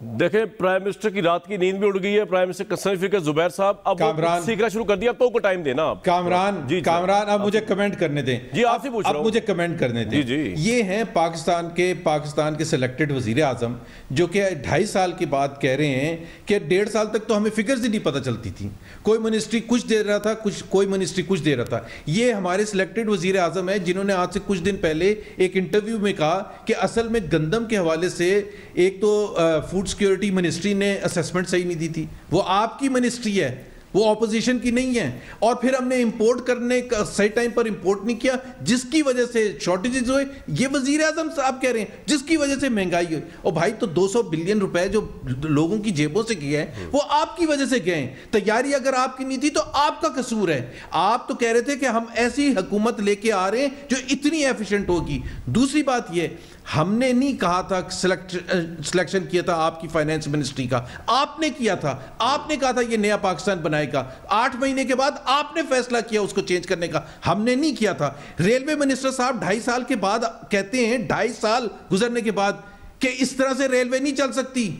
دیکھیں پرائم منسٹر کی رات کی نیند بھی اڑ گئی ہے. پرائم منسٹر کنسرن فکر زبیر صاحب اب سیکھنا شروع کر دیا, اب تو کو ٹائم دینا. آپ کامران اب مجھے کمنٹ کرنے دیں. جی آپ سے پوچھ رہا ہوں, اب مجھے کمنٹ کرنے دیں. یہ ہیں پاکستان کے سلیکٹڈ وزیر اعظم جو کہ 2.5 سال کی بات کہہ رہے ہیں کہ 1.5 سال تک تو ہمیں فگرز ہی نہیں پتہ چلتی تھی. کوئی منسٹری کچھ دے رہا تھا, کوئی منسٹری کچھ دے رہا تھا. یہ ہمارے سلیکٹڈ وزیر اعظم ہیں جنہوں نے آج سے کچھ دن پہلے ایک انٹرویو میں کہا کہ اصل میں گندم کے حوالے سے ایک تو فوڈ سیکیورٹی منسٹری نے اسیسمنٹ صحیح نہیں دی تھی, وہ آپ کی منسٹری ہے, وہ اپوزیشن کی نہیں ہے. اور پھر ہم نے امپورٹ کرنے کا صحیح ٹائم پر امپورٹ نہیں کیا, جس کی وجہ سے شارٹیجز ہوئے. یہ وزیر اعظم صاحب کہہ رہے ہیں جس کی وجہ سے مہنگائی ہوئی. اور بھائی تو 200 بلین روپے جو لوگوں کی جیبوں سے گئے ہیں وہ آپ کی وجہ سے گئے ہیں. تیاری اگر آپ کی نہیں تھی تو آپ کا قصور ہے. آپ تو کہہ رہے تھے کہ ہم ایسی حکومت لے کے آ رہے ہیں جو اتنی ایفیشنٹ ہوگی. دوسری بات یہ, ہم نے نہیں کہا تھا سلیکشن کیا تھا آپ کی فائنینس منسٹری کا, آپ نے کیا تھا, آپ نے کہا تھا یہ نیا پاکستان بنائے گا, 8 مہینے کے بعد آپ نے فیصلہ کیا اس کو چینج کرنے کا, ہم نے نہیں کیا تھا. ریلوے منسٹر صاحب 2.5 سال کے بعد کہتے ہیں, 2.5 سال گزرنے کے بعد, کہ اس طرح سے ریلوے نہیں چل سکتی,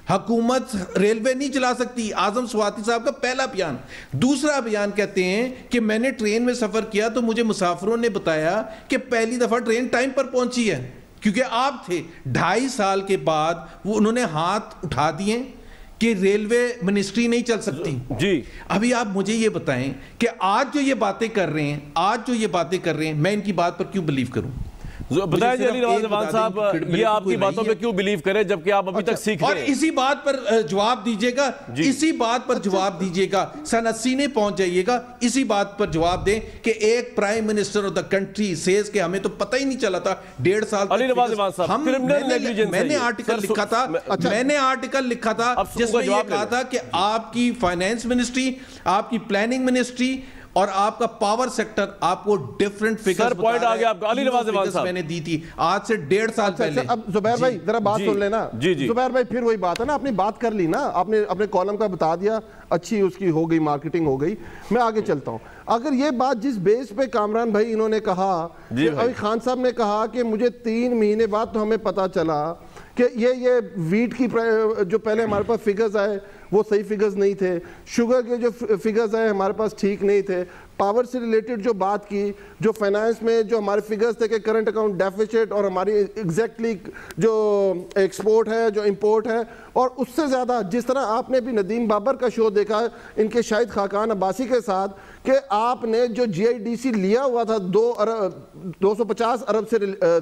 حکومت ریلوے نہیں چلا سکتی. اعظم سواتی صاحب کا پہلا بیان. دوسرا بیان کہتے ہیں کہ میں نے ٹرین میں سفر کیا تو مجھے مسافروں نے بتایا کہ پہلی دفعہ ٹرین ٹائم پر پہنچی ہے, کیونکہ آپ تھے. 2.5 سال کے بعد وہ انہوں نے ہاتھ اٹھا دیے کہ ریلوے منسٹری نہیں چل سکتی. جی ابھی آپ مجھے یہ بتائیں کہ آج جو یہ باتیں کر رہے ہیں, میں ان کی بات پر کیوں بلیو کروں؟ بتائیں جی علی نواز اعوان صاحب, یہ آپ کی باتوں پہ کیوں بلیو کریں جبکہ آپ ابھی تک سیکھ رہے ہیں؟ اور اسی بات پر جواب دیجئے گا, اسی بات پر جواب دیجئے گا, سن 80 نے پہنچ جائیے گا, اسی بات پر جواب دیں کہ ایک prime minister of the country says کہ ہمیں تو پتہ ہی نہیں چلا تھا 1.5 سال علی نواز اعوان صاحب, میں نے آرٹیکل لکھا تھا جس میں یہ کہا تھا کہ آپ کی فائنینس منسٹری, آپ کی پلاننگ منسٹری اور آپ کا پاور سیکٹر آپ کو ڈیفرنٹ فگرز بتا پوائنٹ آ گیا آپ کا. علی نواز اعوان صاحب میں نے دی تھی آج سے 1.5 سال پہلے. اب زبیر بھائی ذرا بات سن لینا. زبیر بھائی پھر وہی بات ہے نا, اپنی بات کر لی نا, آپ نے اپنے کالم کا بتا دیا, اچھی اس کی ہو گئی, مارکیٹنگ ہو گئی. میں آگے چلتا ہوں. اگر یہ بات جس بیس پہ کامران بھائی انہوں نے کہا, ابھی خان صاحب نے کہا کہ مجھے 3 مہینے بعد تو ہمیں پتا چلا کہ یہ ویٹ کی جو پہلے ہمارے پاس فگرز آئے وہ صحیح فگرز نہیں تھے, شوگر کے جو فگرز آئے ہمارے پاس ٹھیک نہیں تھے, پاور سے ریلیٹڈ جو بات کی, جو فائنانس میں جو ہمارے فگرز تھے کہ کرنٹ اکاؤنٹ ڈیفیسٹ اور ہماری ایگزیکٹلی جو ایکسپورٹ ہے جو امپورٹ ہے, اور اس سے زیادہ جس طرح آپ نے بھی ندیم بابر کا شو دیکھا ان کے شاہد خاقان عباسی کے ساتھ, کہ آپ نے جو جی آئی ڈی سی لیا ہوا تھا 250 ارب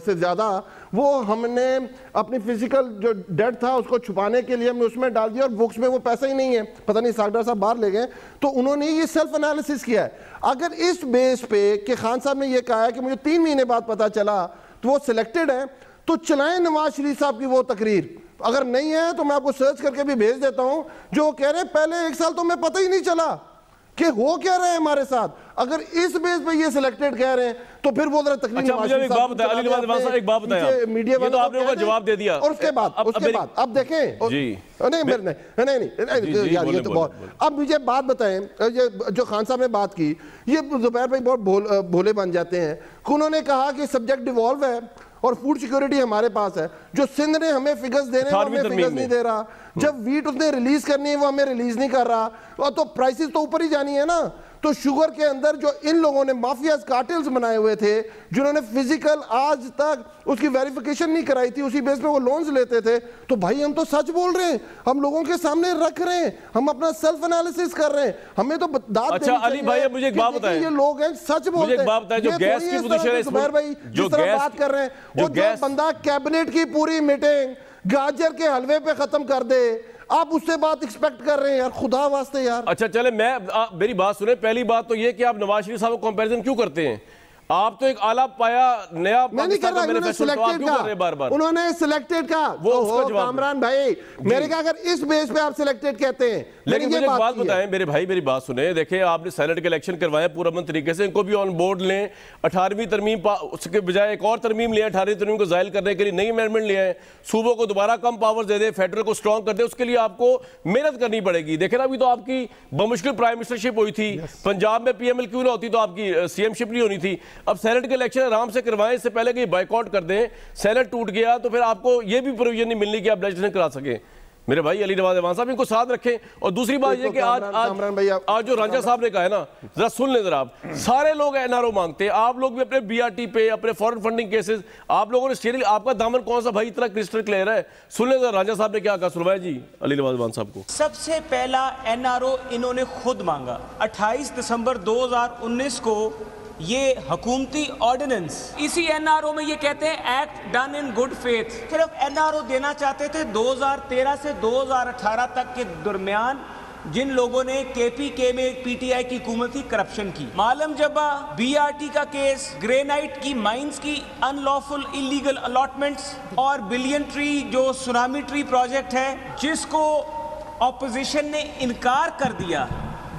سے زیادہ, وہ ہم نے اپنی فزیکل جو ڈیٹ تھا اس کو چھپانے کے لیے ہم نے اس میں ڈال دیا, اور بکس میں وہ پیسہ ہی نہیں ہے, پتہ نہیں ساکڈر صاحب باہر لے گئے. تو انہوں نے یہ سیلف انالیسس کیا ہے. اگر اس بیس پہ کہ خان صاحب نے یہ کہا ہے کہ مجھے 3 مہینے بعد پتا چلا تو وہ سلیکٹڈ ہیں, تو چلائیں نواز شریف صاحب کی وہ تقریر. اگر نہیں ہے تو میں آپ کو سرچ کر کے بھی بھیج دیتا ہوں, جو کہہ رہے ہیں پہلے 1 سال تو ہمیں پتہ ہی نہیں چلا کہ ہو کیا رہے ہیں ہمارے ساتھ. اگر اس بیس پہ یہ سلیکٹڈ کہہ رہے ہیں تو پھر وہ ذرا تقریر. اچھا مجھے ایک بات بتائیں علی نواز اعوان صاحب, ایک بات بتائیں, یہ تو آپ نے وہ جواب دے دیا, اور اس کے بعد اب دیکھیں نہیں یار یہ تو بہت. اب مجھے بات بتائیں, جو خان صاحب نے بات کی, یہ زبیر بھائی بہت بھولے بن جاتے ہیں کہ انہوں نے کہا کہ سبجیکٹ ڈیوالو ہے اور فوڈ سیکیورٹی ہمارے پاس ہے, جو سندھ نے ہمیں فگرز دینے ہیں وہ ہمیں فگرز نہیں دے رہا, جب ویٹ اس نے ریلیز کرنی ہے وہ ہمیں ریلیز نہیں کر رہا, اور تو پرائسز تو اوپر ہی جانی ہے نا. تو شوگر کے اندر جو ان لوگوں نے مافیاز کارٹلز بنائے ہوئے تھے, جنہوں نے فزیکل آج تک اس کی ویریفیکیشن نہیں کرائی تھی, اسی بیس پہ وہ لونز لیتے تھے. تو بھائی ہم تو سچ بول رہے ہیں, ہم لوگوں کے سامنے رکھ رہے ہیں, ہم اپنا سیلف انالیسس کر رہے ہیں, ہمیں تو داد دینی چاہیے. علی بھائی مجھے ایک بات بتائیں, یہ لوگ ہیں سچ بولتے ہیں. جو گیس کی پوزیشن ہے زبیر بھائی جس طرح بات کر رہے ہیں, وہ جو بندہ کیبنٹ کی پوری میٹنگ گاجر کے حلوے پہ ختم کر دے, آپ اس سے بات ایکسپیکٹ کر رہے ہیں یار, خدا واسطے یار. اچھا چلے میری بات سنیں. پہلی بات تو یہ کہ آپ نواز شریف صاحب کو کمپیریزن کیوں کرتے ہیں؟ آپ تو ایک اعلیٰ پایا نیا پاکستان کا مینیفیسٹو تو آپ کیوں کر رہے ہیں بار بار؟ انہوں نے سلیکٹڈ کا وہ کامران بھائی میرے کہا اگر اس بیس پہ آپ سلیکٹڈ کہتے ہیں. لیکن مجھے ایک بات بتائیں میرے بھائی, میری بات سنیں. دیکھیں آپ نے سینٹ کے الیکشن کروائے پورامن طریقے سے, ان کو بھی آن بورڈ لیں. 18ویں ترمیم اس کے بجائے ایک اور ترمیم لیں, 18ویں ترمیم کو زائل کرنے کے لیے نئی امینڈمنٹ لے آئیں, صوبوں کو دوبارہ کم پاور دے دیں, فیڈرل کو سٹرونگ کر دیں. اس کے لیے آپ کو محنت کرنی پڑے گی. دیکھیں نا ابھی تو آپ کی بمشکل پرائم منسٹرشپ ہوئی تھی, پنجاب میں پی ایم ایل کیوں نہ ہوتی تو آپ کی سی ایم شپ نہیں ہونی تھی. اب سینٹ کے الیکشن آرام سے کروائیں, اس سے پہلے کہ یہ بائیکاٹ کر دیں. سینٹ ٹوٹ گیا تو پھر آپ کو یہ بھی پروویژن نہیں ملنی کہ آپ لیجسلیشن کرا سکیں. میرے بھائی علی نواز اعوان صاحب ان کو ساتھ رکھیں. اور دوسری بات یہ کہ آج جو رانجھا صاحب نے کہا ہے نا, ذرا سن لیں ذرا. آپ سارے لوگ این آر او مانگتے ہیں, آپ لوگ بھی اپنے بی آر ٹی پہ, اپنے فورن فنڈنگ کیسز, آپ لوگوں نے اسٹیئرنگ, آپ کا دامن کون سا بھائی اتنا کرسٹل کلیئر ہے. سن لیں ذرا رانجھا صاحب نے کیا کہا, سنوائے جی علی نواز اعوان صاحب کو. سب سے پہلا این آر او انہوں نے خود مانگا 28 دسمبر 2019 کو, یہ حکومتی آرڈیننس. اسی این آر او میں یہ کہتے ہیں act done in good faith. صرف این آر او دینا چاہتے تھے 2013 سے 2018 تک کے درمیان جن لوگوں نے کے پی کے میں پی ٹی آئی کی حکومتی کرپشن کی. معلم جبہ, بی آر ٹی کا کیس, گرینائٹ کی مائنز کی ان لافل انلیگل الاٹمنٹس, اور بلین ٹری جو سونامی ٹری پروجیکٹ ہے جس کو اپوزیشن نے انکار کر دیا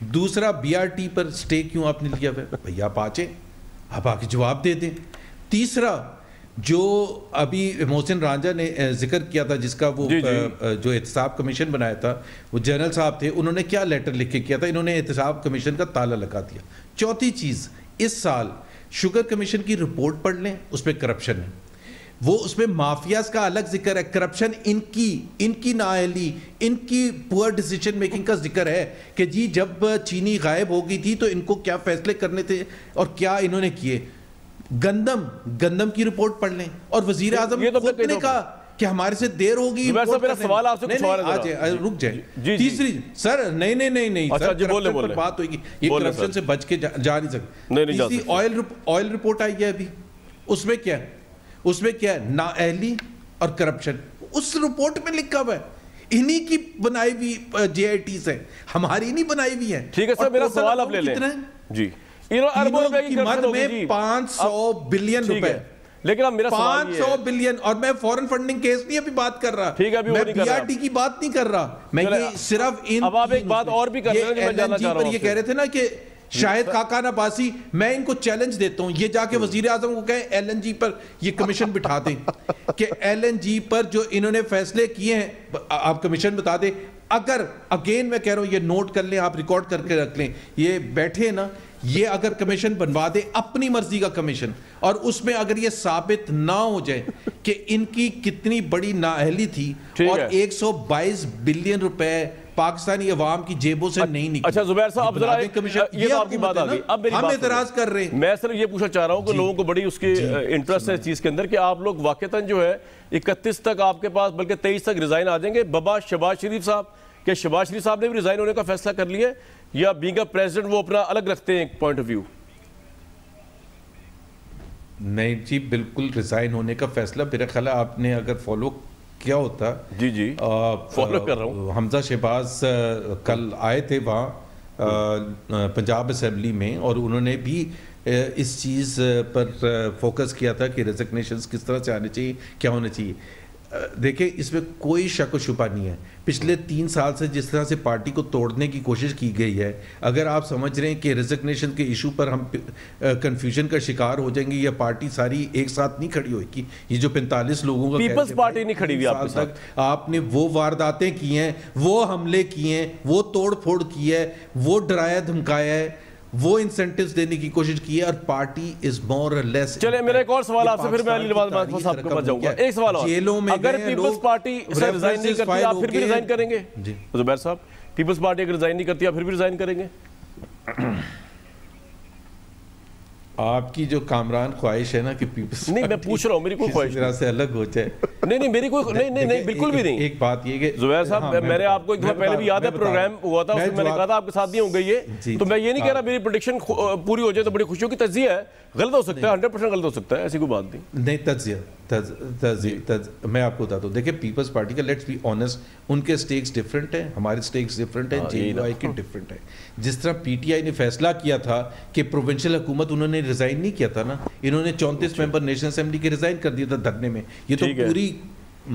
دوسرا BRT پر سٹے کیوں آپ نے لیا ہوا ہے؟ بھیا آپ آ جائیں، آپ آ کے جواب دے دیں. تیسرا جو ابھی محسن رانجھا نے ذکر کیا تھا، جس کا وہ جو احتساب کمیشن بنایا تھا، وہ جنرل صاحب تھے، انہوں نے کیا لیٹر لکھ کے کیا تھا؟ انہوں نے احتساب کمیشن کا تالا لگا دیا. چوتھی چیز، اس سال شوگر کمیشن کی رپورٹ پڑھ لیں، اس پہ کرپشن ہے، وہ اس میں مافیاز کا الگ ذکر ہے. کرپشن ان کی نااہلی، ان کی پور ڈیسیجن میکنگ کا ذکر ہے کہ جی جب چینی غائب ہو گئی تھی تو ان کو کیا فیصلے کرنے تھے اور کیا انہوں نے کیے. گندم کی رپورٹ پڑھ لیں، اور وزیر اعظم خود نے کہا کہ ہمارے سے دیر ہوگی. میرا سوال آپ سے کچھ اور ہے، رک جائیں. تیسری سر نہیں سر، کرپشن پر بات ہوئے گی، یہ کرپشن سے بچ کے جا نہیں سکتے. تیسری آئل رپورٹ آئی ہے ابھی، اس میں کیا ہے؟ اس میں کیا ہے؟ نااہلی اور کرپشن. اس رپورٹ میں لکھا ہوا ہے، انہی کی بنائی ہوئی JITs ہیں، ہماری نہیں بنائی ہوئی ہیں. ٹھیک ہے سر، میرا سوال آپ لے لیں. جی، اربوں روپے کی قیمت میں 500 بلین روپے، لیکن اب میرا سوال یہ ہے 500 بلین، اور میں فورن فنڈنگ کیس نہیں ابھی بات کر رہا، میں BRT کی بات نہیں کر رہا، میں یہ صرف ان. اب آپ ایک بات اور بھی کر رہے ہیں جو میں جاننا چاہ رہا ہوں. یہ کہہ رہے تھے نا کہ شاہد خاقان عباسی، میں ان کو چیلنج دیتا ہوں، یہ جا کے وزیر اعظم کو کہیں LNG پر یہ کمیشن بٹھا دیں کہ LNG پر جو انہوں نے فیصلے کیے ہیں آپ کمیشن بتا دیں. اگر اگین میں کہہ رہا ہوں، یہ نوٹ کر لیں، آپ ریکارڈ کر کے رکھ لیں، یہ بیٹھے نا، یہ اگر کمیشن بنوا دے اپنی مرضی کا کمیشن، اور اس میں اگر یہ ثابت نہ ہو جائے کہ ان کی کتنی بڑی نااہلی تھی اور 122 بلین روپے پاکستانی عوام کی جیبوں سے نہیں نکلی. اچھا زبیر صاحب، اب ذرا یہ آپ کی بات آ گئی، اب ہم اعتراض کر رہے ہیں. میں صرف یہ پوچھنا چاہ رہا ہوں کہ لوگوں کو بڑی اس کی انٹرسٹ ہے اس چیز کے اندر کہ آپ لوگ واقعتاً جو ہے 31 تک آپ کے پاس، بلکہ 23 تک ریزائن آ جائیں گے. بابا شہباز شریف صاحب، کہ شہباز شریف صاحب نے بھی ریزائن ہونے کا فیصلہ کر لیا یا بینگ اے پریزیڈنٹ وہ اپنا الگ رکھتے ہیں ایک پوائنٹ آف ویو؟ نہیں جی، بالکل ریزائن ہونے کا فیصلہ میرا خیال ہے آپ نے اگر فالو کیا ہوتا. جی فالو کر رہا ہوں. حمزہ شہباز کل آئے تھے وہاں پنجاب اسمبلی میں، اور انہوں نے بھی اس چیز پر فوکس کیا تھا کہ ریزگنیشنز کس طرح سے آنے چاہیے، کیا ہونا چاہیے. دیکھیں اس میں کوئی شک و شبہ نہیں ہے، پچھلے 3 سال سے جس طرح سے پارٹی کو توڑنے کی کوشش کی گئی ہے، اگر آپ سمجھ رہے ہیں کہ ریزگنیشن کے ایشو پر ہم کنفیوژن کا شکار ہو جائیں گے یا پارٹی ساری ایک ساتھ نہیں کھڑی ہوئے گی، یہ جو 45 لوگوں کا پیپلز پارٹی نہیں کھڑی ہوئی آپ کے ساتھ، آپ نے وہ وارداتیں کی ہیں، وہ حملے کیے ہیں، وہ توڑ پھوڑ کی ہے، وہ ڈرایا دھمکایا ہے، وہ انسینٹیوز دینے کی کوشش کی ہے، اور پارٹی از مور اور لیس. چلے میرا ایک اور سوال آپ سے، پھر میں علی نواز صاحب کے پاس جاؤں گا. ایک سوال اور، اگر پیپلز پارٹی سے ریزائن نہیں کرتی آپ پھر بھی ریزائن کریں گے؟ زبیر صاحب، پیپلز پارٹی اگر ریزائن نہیں کرتی آپ پھر بھی ریزائن کریں گے؟ آپ کی جو کامران خواہش ہے نا کہ پیپلز، نہیں میں پوچھ رہا ہوں، میری کوئی خواہش طرح سے الگ ہو جائے. نہیں میری کوئی نہیں بالکل بھی نہیں. ایک بات یہ کہ زبیر صاحب، میں نے آپ کو ایک دفعہ پہلے بھی یاد ہے پروگرام ہوا تھا، اس میں نے کہا تھا آپ کے ساتھ نہیں ہو گئی ہے، تو میں یہ نہیں کہہ رہا میری پریڈکشن پوری ہو جائے تو بڑی خوشیوں کی تجزیہ ہے، غلط ہو سکتا ہے، 100% غلط ہو سکتا ہے، ایسی کوئی بات نہیں. تجزیہ میں آپ کو بتاتا ہوں. دیکھیں پیپلز پارٹی کا، لیٹس بی آنیسٹ، ان کے سٹیکس ڈیفرنٹ ہیں، ہمارے سٹیکس ڈیفرنٹ ہیں، JUI کے ڈیفرنٹ ہیں. جس طرح PTI نے فیصلہ کیا تھا کہ پروونشل حکومت، انہوں نے ریزائن نہیں کیا تھا نا، انہوں نے 34 ممبر نیشنل اسمبلی کے ریزائن کر دیا تھا دھرنے میں. یہ تو پوری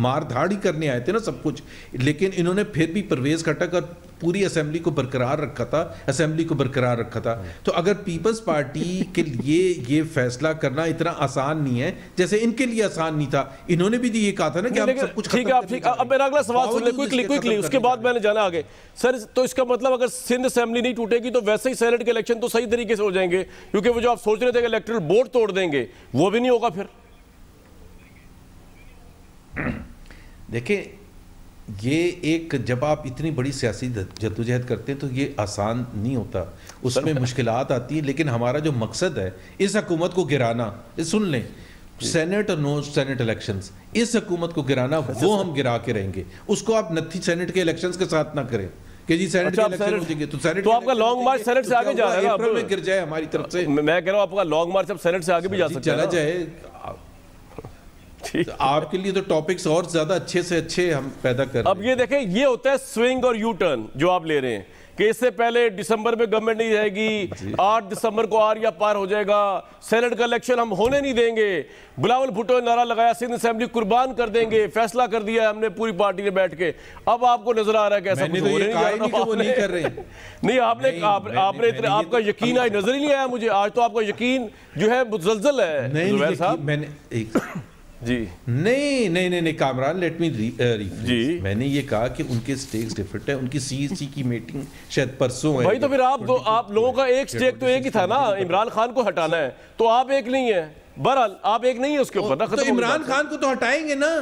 مار دھاڑ ہی کرنے آئے تھے نا سب کچھ، لیکن انہوں نے پھر بھی پرویز کھٹک اور پوری اسمبلی کو برقرار رکھا تھا. تو اگر پیپلز پارٹی کے لیے یہ فیصلہ کرنا اتنا آسان نہیں ہے جیسے ان کے لیے آسان نہیں تھا. انہوں نے بھی یہ کہا تھا نا کہ ہم سب کچھ ختم کریں گے. اب میرا اگلا سوال سن لیں کوئکلی، اس کے بعد میں نے جانا آگے. سر تو اس کا مطلب اگر سندھ اسمبلی نہیں ٹوٹے گی تو ویسے ہی سینٹ کے الیکشن تو صحیح طریقے سے ہو جائیں گے، کیونکہ وہ جو آپ سوچ رہے تھے کہ الیکٹرل بورڈ توڑ دیں گے وہ بھی نہیں ہوگا پھر. دیکھیں یہ ایک، جب آپ اتنی بڑی سیاسی جدوجہد کرتے ہیں تو یہ آسان نہیں ہوتا، اس میں مشکلات آتی ہیں. لیکن ہمارا جو مقصد ہے اس حکومت کو گرانا، سن لیں، سینٹ اور نو سینٹ الیکشنز، اس حکومت کو گرانا، وہ ہم گرا کے رہیں گے. اس کو آپ نتھی سینٹ کے الیکشنز کے ساتھ نہ کریں کہ جی سینٹ کے الیکشن ہو جائیں گے تو سینٹ، تو آپ کا لانگ مارچ سینٹ سے آگے جا رہا ہے نا، اپریل میں گر جائے ہماری طرف سے. میں کہہ رہا ہوں آپ کا لانگ مارچ اب سینٹ سے آگے بھی جا سکتا ہے، چلا جائے. آپ کے لیے تو ٹاپکس اور زیادہ اچھے سے اچھے ہم پیدا کر رہے اب یہ دیکھیں یہ ہوتا ہے سوئنگ اور یو ٹرن جو آپ لے رہے ہیں کہ اس سے پہلے دسمبر میں گورنمنٹ نہیں رہے گی, 8 دسمبر کو آریا پار ہو جائے گا, سینٹ کا الیکشن ہم ہونے نہیں دیں گے, بلاول بھٹو نے نعرہ لگایا سندھ اسمبلی قربان کر دیں گے, فیصلہ کر دیا ہم نے پوری پارٹی نے بیٹھ کے. اب آپ کو نظر آ رہا ہے کہ ایسا کچھ ہو نہیں کر رہے نہیں, آپ کا یقین آج نظر ہی نہیں آیا مجھے. آج تو آپ کا یقین جو ہے متزلزل ہے زبیر صاحب. جی نہیں کامران, لیٹ می ریفریز. میں نے یہ کہا کہ ان کے سٹیکس ڈیفرنٹ ہیں, ان کی سی سی کی میٹنگ شاید پرسوں ہے. بھائی تو پھر آپ لوگوں کا ایک سٹیک تو ایک ہی تھا نا, عمران خان کو ہٹانا ہے, تو آپ ایک نہیں ہیں. بہرحال آپ ایک نہیں ہیں اس کے اوپر. تو عمران خان کو تو ہٹائیں گے نا.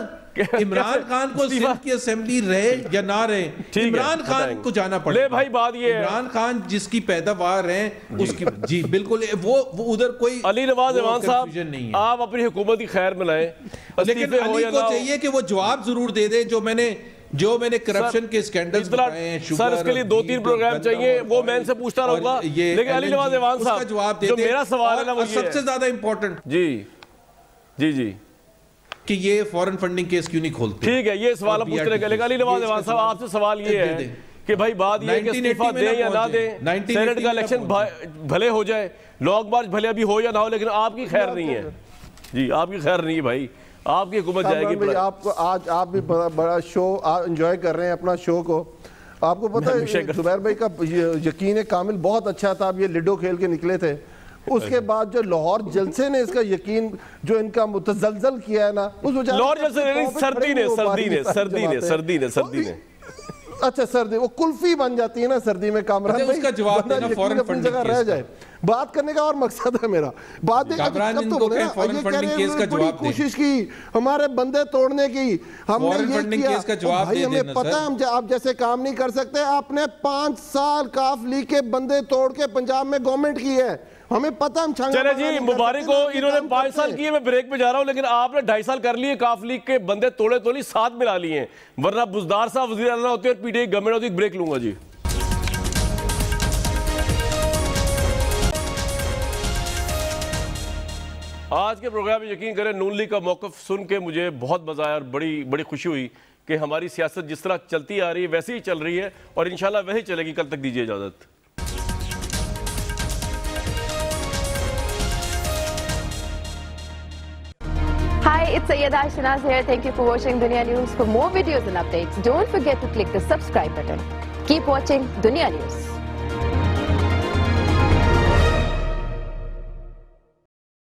عمران خان کو سندھ کی اسمبلی رہے یا نہ رہے, عمران خان کو جانا پڑے. لے بھائی بات یہ ہے عمران خان جس کی پیداوار ہیں اس کی, جی بالکل, وہ ادھر کوئی علی نواز ایوان صاحب آپ اپنی حکومت کی خیر منائیں, لیکن علی کو چاہیے کہ وہ جواب ضرور دے دے جو میں نے کرپشن کے سکینڈلز بتائے ہیں. سر اس کے لیے 2-3 پروگرام چاہیے, وہ میں ان سے پوچھتا رہوں گا. لیکن علی نواز ایوان صاحب جو میرا سوال ہے نا وہ سب سے زیادہ امپورٹنٹ جی کہ یہ فورن فنڈنگ کیس کیوں نہیں کھولتے. ٹھیک ہے, یہ سوال ہم پوچھتے رہے. لیکن علی نواز ایوان صاحب آپ سے سوال یہ ہے کہ بھائی بات یہ ہے کہ استعفیٰ دیں یا نہ دیں, سینٹ کا الیکشن بھلے ہو جائے, لانگ مارچ بھلے ابھی ہو یا نہ ہو, لیکن آپ کی خیر نہیں ہے. جی آپ کی خیر نہیں ہے بھائی, آپ کی حکومت جائے گی. آپ کو آج آپ بھی بڑا شو انجوائے کر رہے ہیں اپنا شو کو. آپ کو پتہ ہے زبیر بھائی کا یقین کامل بہت اچھا تھا. اب یہ لڈو کھیل کے نکلے تھے, اس کے بعد جو لاہور جلسے نے اس کا یقین جو ان کا متزلزل کیا ہے نا, اس لاہور جلسے سردی نے اچھا سردی وہ کلفی بن جاتی ہے نا سردی میں. کامران اس کا جواب دینا فورن فنڈنگ کیس رہ جائے. بات کرنے کا اور مقصد ہے میرا. بات بڑی کوشش کی ہمارے بندے توڑنے کی, ہم نے یہ کیا. بھائی ہمیں پتہ ہے آپ جیسے کام نہیں کر سکتے. آپ نے 5 سال کاف لیگ کے بندے توڑ کے پنجاب میں گورنمنٹ کی ہے, ہمیں پتہ ہم چلے جی مبارک کو انہوں نے 5 سال کیے. میں بریک پہ جا رہا ہوں, لیکن آپ نے 2.5 سال کر لیے. کاف لیگ کے بندے توڑے تو نہیں, 7 ملا لیے ہیں, ورنہ بزدار صاحب وزیر اعلیٰ ہوتے اور پی ٹی آئی گورنمنٹ ہوتی. بریک لوں گا جی. آج کے پروگرام میں یقین کریں نون لیگ کا موقف سن کے مجھے بہت مزہ آیا اور بڑی خوشی ہوئی کہ ہماری سیاست جس طرح چلتی آ رہی ہے ویسے ہی چل رہی ہے, اور انشاءاللہ وہی چلے گی. کل تک دیجیے اجازت. Hi, it's Sayyeda Shanaz here. Thank you for watching Dunya News. For more videos and updates, don't forget to click the subscribe button. Keep watching Dunya News.